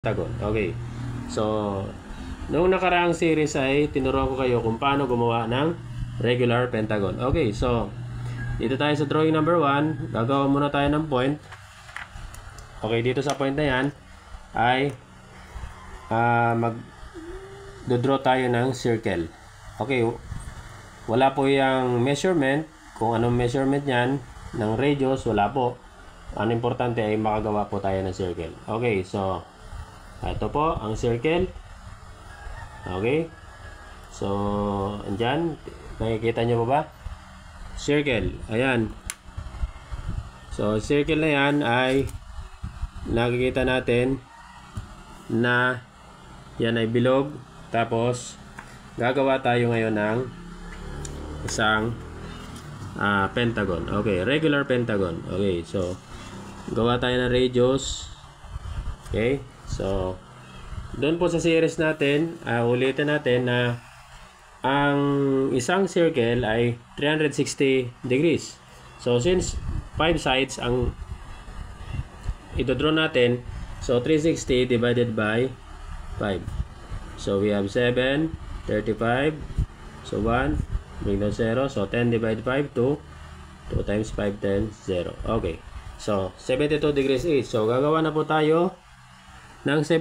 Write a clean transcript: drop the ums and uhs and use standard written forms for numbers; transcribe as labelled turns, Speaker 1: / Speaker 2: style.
Speaker 1: Pentagon. Okay. So, noong nakaraang series ay tinuruan ko kayo kung paano gumawa ng regular pentagon. Okay, so dito tayo sa drawing number 1. Gagawa muna tayo ng point. Okay, dito sa point na yan ay mag-draw tayo ng circle. Okay, wala po yung measurement. Kung anong measurement yan ng radius, wala po. Ang importante ay makagawa po tayo ng circle. Okay, so ito po ang circle. Okay. So, andyan. Nakikita nyo pa ba? Circle. Ayan. So, circle na yan ay nakikita natin na yan ay bilog. Tapos, gagawa tayo ngayon ng isang pentagon. Okay. Regular pentagon. Okay. So, gawa tayo ng radius. Okay. So, doon po sa series natin, ulitin natin na ang isang circle ay 360 degrees. So, since 5 sides ang ito-draw natin, so 360 divided by 5. So, we have 7, 35, so 1, bring down 0. So, 10 divided 5, 2. 2 times 5, 10, 0. Okay. So, 72 degrees each. So, gagawa na po tayo ng 7